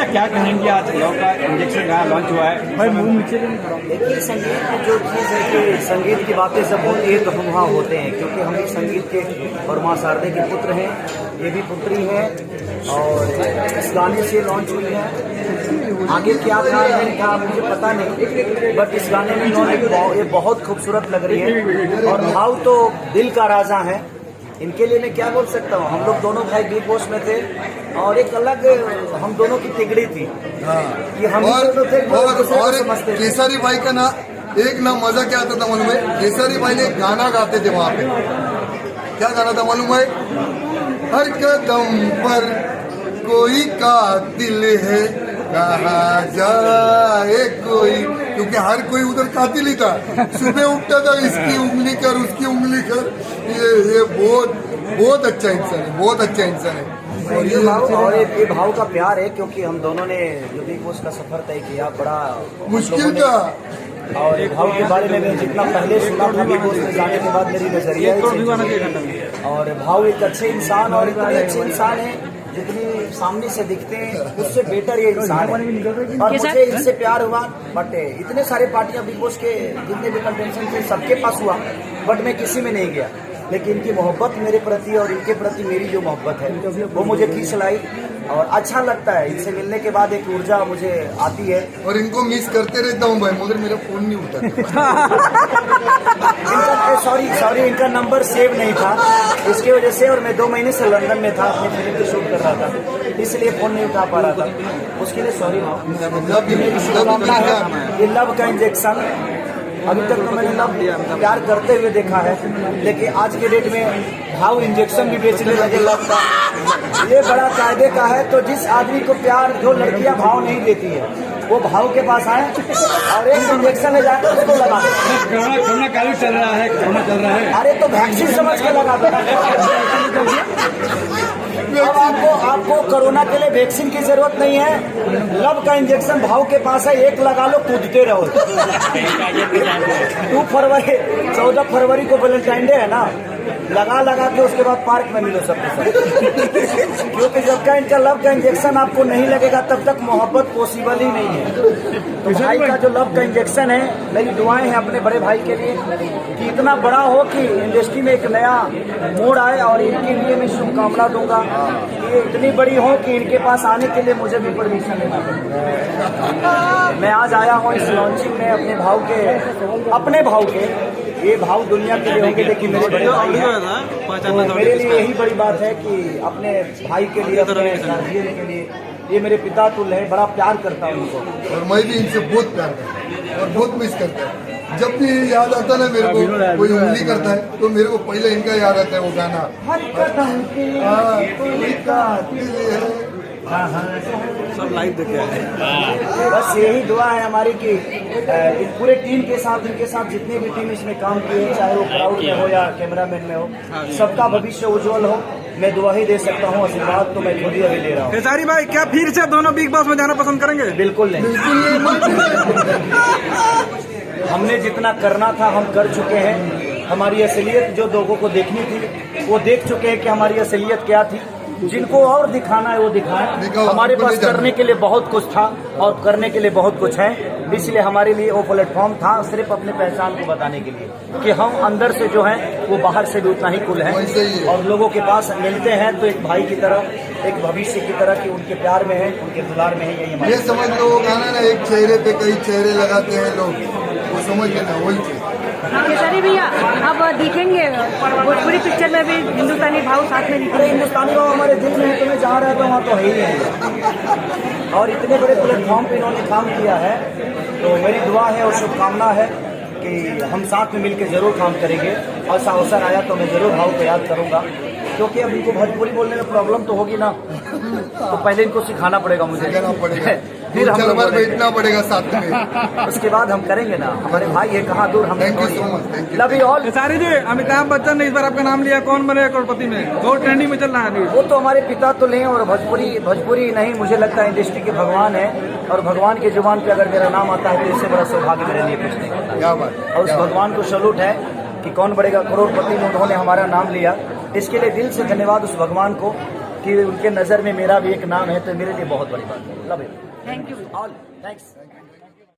क्या कहेंगे आज लव का इंजेक्शन का लॉन्च हुआ है? भाई मुंह नीचे देखिए, संगीत में जो चीज़ है कि संगीत की बातें सब होती है तो हम वहाँ होते हैं, क्योंकि हम भी संगीत के और माँ शारदे के पुत्र हैं, ये भी पुत्री है और इस गाने से लॉन्च हुई है। आगे क्या था नहीं था मुझे पता नहीं, बट इस गाने में इन्होंने ये बहुत खूबसूरत लग रही है और भाव तो दिल का राजा है। इनके लिए मैं क्या बोल सकता हूँ, हम लोग दोनों भाई बिग बॉस में थे और एक अलग हम दोनों की तिगड़ी थी कि हम दोनों थे और केसरी भाई का ना एक ना मजा क्या आता था मालूम है, केसरी भाई ने गाना गाते थे वहाँ पे, क्या गाना था मालूम है, हर कदम पर कोई कातिल है कहा जाए कोई, क्योंकि हर कोई उधर कातिल ही था। सुबह उठता था इसकी उंगली कर उसकी उंगली कर, ये बहुत अच्छा इंसान है, बहुत अच्छा इंसान है। और ये भाव का प्यार है, क्योंकि हम दोनों ने जो बिग बॉस का सफर तय किया बड़ा मुश्किल था। और भाव के बारे में मैं जितना पहले सुना था बिग बॉस में जाने के बाद मेरी नजरिया और भाव एक अच्छे इंसान और इतने अच्छे इंसान है जितनी सामने से दिखते हैं उससे बेटर ये इंसान है। और मुझे इनसे प्यार हुआ, बट इतने सारे पार्टियां बिग बॉस के जितने भी कंटेस्टेंट थे सबके पास हुआ, बट मैं किसी में नहीं गया। लेकिन इनकी मोहब्बत मेरे प्रति और इनके प्रति मेरी जो मोहब्बत है वो मुझे खींच लाई और अच्छा लगता है। इनसे मिलने के बाद एक ऊर्जा मुझे आती है और इनको मिस करते रहता हूँ भाई, मगर मेरा फोन नहीं उठा। सॉरी इनका नंबर सेव नहीं था, इसकी वजह से, और मैं 2 महीने से लंदन में था, अपनी फिल्म की शूट कर रहा था, इसलिए फोन नहीं उठा पा रहा था। उसके लिए सॉरी। ये लव का इंजेक्शन अभी तक तो मैंने लव प्यार करते हुए देखा है, लेकिन आज के डेट में भाव इंजेक्शन भी बेचने लगे लव का। ये बड़ा कायदे का है, तो जिस आदमी को प्यार जो लड़कियां भाव नहीं देती है वो भाव के पास आए और एक इंजेक्शन ले जाकर उसको लगा दे। कोरोना काल चल रहा है, कोरोना चल रहा है, अरे तो वैक्सीन समझ के लगा दो। अब आपको कोरोना के लिए वैक्सीन की जरूरत नहीं है, लव का इंजेक्शन भाव के पास है, एक लगा लो, कूदते रहो। 14 फरवरी को वैलेंटाइन डे है ना, लगा के उसके बाद पार्क में मिलो सबके साथ। क्योंकि जब का इनका लव का इंजेक्शन आपको नहीं लगेगा तब तक मोहब्बत पॉसिबल ही नहीं है। तो भाई का जो लव का इंजेक्शन है, मेरी दुआएं हैं अपने बड़े भाई के लिए कि इतना बड़ा हो कि इंडस्ट्री में एक नया मोड़ आए, और इनके लिए मैं शुभकामना दूंगा कि ये इतनी बड़ी हो कि इनके पास आने के लिए मुझे भी परमिशन लेना पड़ेगा। मैं आज आया हूँ इस लॉन्चिंग में अपने भाव के, ये भाव दुनिया के लिए होंगे लेकिन मेरे बड़े भाई हैं, तो मेरे लिए यही बड़ी बात है कि अपने भाई के लिए, अपने गार्जियन के लिए, ये मेरे पिता तुल्य है, बड़ा प्यार करता हूँ उनको। और मैं भी इनसे बहुत प्यार करता हूँ और बहुत मिस करता हूँ। जब भी याद आता ना मेरे को, कोई उंगली करता है तो मेरे को पहले इनका याद आता है वो गाना, सब लाइव देखे हैं। बस यही दुआ है हमारी कि पूरे टीम के साथ, इनके साथ जितने भी टीम इसमें काम किए हैं, चाहे वो क्राउड में हो या कैमरामैन में हो, सबका भविष्य उज्जवल हो। मैं दुआ ही दे सकता हूँ, आशीर्वाद तो मैं खुद ही अभी ले रहा हूँ। केसरी भाई, क्या फिर से दोनों बिग बॉस में जाना पसंद करेंगे? बिल्कुल नहीं। हमने जितना करना था हम कर चुके हैं। हमारी असलियत जो लोगों को देखनी थी वो देख चुके हैं कि हमारी असलियत क्या थी। जिनको और दिखाना है वो दिखाएं। हमारे पास करने के लिए बहुत कुछ था और करने के लिए बहुत कुछ है, इसलिए हमारे लिए वो प्लेटफॉर्म था सिर्फ अपने पहचान को बताने के लिए कि हम अंदर से जो हैं वो बाहर से भी उतना ही कुल हैं, और लोगों के पास मिलते हैं तो एक भाई की तरह, एक भविष्य की तरह कि उनके प्यार में है, उनके दुलार में है। यही हमारे, ये समझ लो वो गाना ना, एक चेहरे पे कई चेहरे लगाते हैं लोग, वो समझ लेना वही चीज। केसरी भैया, अब दिखेंगे भोजपुरी पिक्चर में भी हिंदुस्तानी भाव साथ में अरे हिंदुस्तानी भाव हमारे दिल में है, तो मैं जहाँ रहता हूँ वहाँ तो है ही है। और इतने बड़े प्लेटफॉर्म पे इन्होंने काम किया है, तो मेरी दुआ है और शुभकामना है कि हम साथ में मिलकर जरूर काम करेंगे। और अवसर आया तो मैं जरूर भाव को याद करूँगा, क्योंकि अब इनको भोजपुरी बोलने में प्रॉब्लम तो होगी ना, तो पहले इनको सिखाना पड़ेगा मुझे, फिर हम लोग बैठना पड़ेगा साथ में, उसके बाद हम करेंगे ना। हमारे भाई है, कहाँ दूर हम। Love you all. Kesari ji, Amitabh Bachchan ने इस बार आपका नाम लिया, कौन बने करोड़पति में, बहुत ट्रेंडिंग में चल रहा है। वो तो हमारे पिता तो लें, और भोजपुरी नहीं, मुझे लगता है इंडस्ट्री के भगवान है, और भगवान के जुबान पे अगर मेरा नाम आता है तो इससे बड़ा सौभाग्य मेरे लिए कुछ नहीं होता। और उस भगवान को सैल्यूट है कि कौन बढ़ेगा करोड़पति में उन्होंने हमारा नाम लिया, इसके लिए दिल से धन्यवाद उस भगवान को कि उनके नज़र में मेरा भी एक नाम है, तो मेरे लिए बहुत बड़ी बात है। Love you, thank you. All thanks.